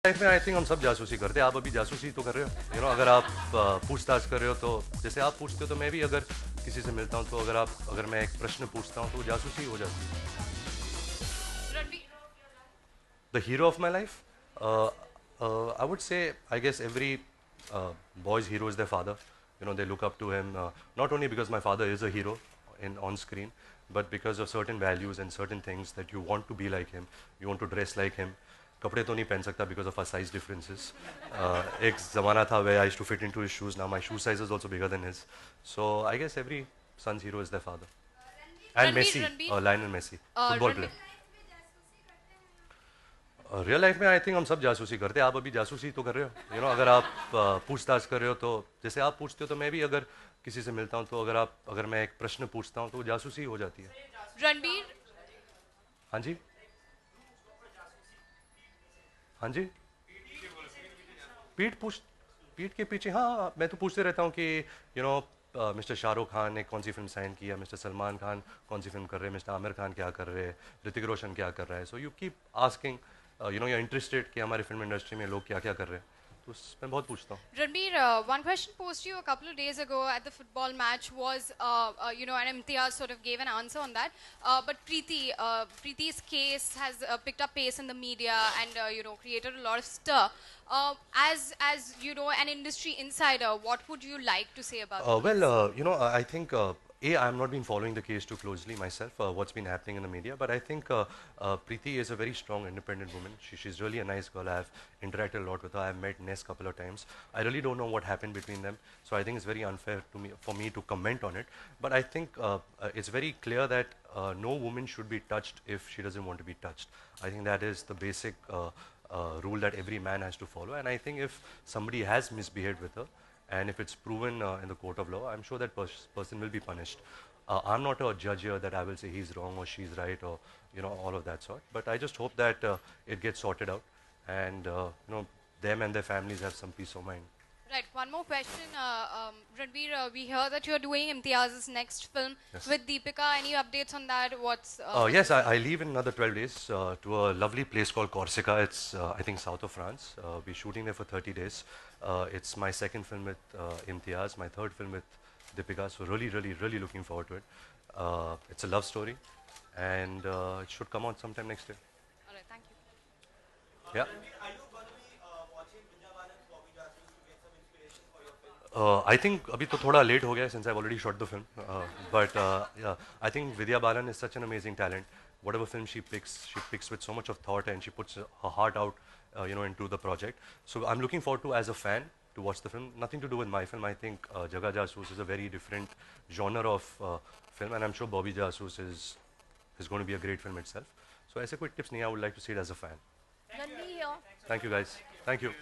Life में I think हम सब जासूसी करते हैं। आप अभी जासूसी तो कर रहे हो, अगर आप पूछताछ कर रहे हो तो जैसे आप पूछते हो तो मैं भी अगर किसी से मिलता हूँ तो अगर मैं एक प्रश्न पूछता हूँ तो वो जासूसी हो जाती है। The hero of my life? I would say, I guess every boy's hero is their father. They look up to him, not only because my father is a hero on screen, but because of certain values and certain things that you want to be like him, you want to dress like him. कपड़े तो नहीं पहन सकता because of our size differences. एक ज़माना था where I used to fit into his shoes. Now my shoe size is also bigger than his. So I guess every son's hero is their father. And Messi, Ranveer, Lionel Messi, football player. Ranveer, real life में I think हम सब जासूसी करते हैं। आप अभी जासूसी तो कर रहे हो, अगर आप पूछताछ कर रहे हो तो जैसे आप पूछते हो तो मैं भी अगर किसी से मिलता हूँ तो अगर मैं एक प्रश्न पूछता हूँ तो वो जासूसी हो जाती है। Ranveer, हाँ जी, हाँ जी। पीठ पूछ पीठ के पीछे, हाँ मैं तो पूछते रहता हूँ कि मिस्टर शाहरुख खान ने कौन सी फिल्म साइन की है, मिस्टर सलमान खान कौन सी फिल्म कर रहे हैं, मिस्टर आमिर खान क्या कर रहे हैं, ऋतिक रोशन क्या कर रहा है। So you keep asking, you interested कि हमारे फिल्म इंडस्ट्री में लोग क्या क्या कर रहे हैं, तो मैं बहुत पूछता हूँ। Ranveer, one question posed to you a couple of days ago at the football match was, and Imtiaz sort of gave an answer on that. But Preeti's case has picked up pace in the media and created a lot of stir. As an industry insider, what would you like to say about the case? I think I'm not been following the case too closely myself. What's been happening in the media, but I think Preeti is a very strong, independent woman. She's really a nice girl. I've interacted a lot with her. I've met Ness a couple of times. I really don't know what happened between them, so I think it's very unfair for me to comment on it. But I think it's very clear that no woman should be touched if she doesn't want to be touched. I think that is the basic rule that every man has to follow. And I think if somebody has misbehaved with her, and if it's proven in the court of law, I'm sure that person will be punished. I'm not a judge here that I will say he's wrong or she's right or all of that sort. But I just hope that it gets sorted out, and them and their families have some peace of mind. Right. One more question, Ranveer. We hear that you're doing Imtiaz's next film Yes. with Deepika. Any updates on that? Yes, I leave in another 12 days to a lovely place called Corsica. It's, I think, south of France. We're shooting there for 30 days. It's my second film with Imtiaz, my third film with Deepika. So really, really, really looking forward to it. It's a love story, and it should come out sometime next year. All right. Thank you. Yeah. I think अभी तो थोड़ा late हो गया since I've already shot the film. But yeah, I think Vidya Balan is such an amazing talent. Whatever film she picks with so much of thought and she puts her heart out, into the project. So I'm looking forward to, as a fan, to watch the film. Nothing to do with my film. I think Jaga Jasoos is a very different genre of film, and I'm sure Bobby Jasoos is going to be a great film itself. So ऐसे कोई tips नहीं, I would like to see it as a fan. Ranveer here. Thank you guys. Thank you.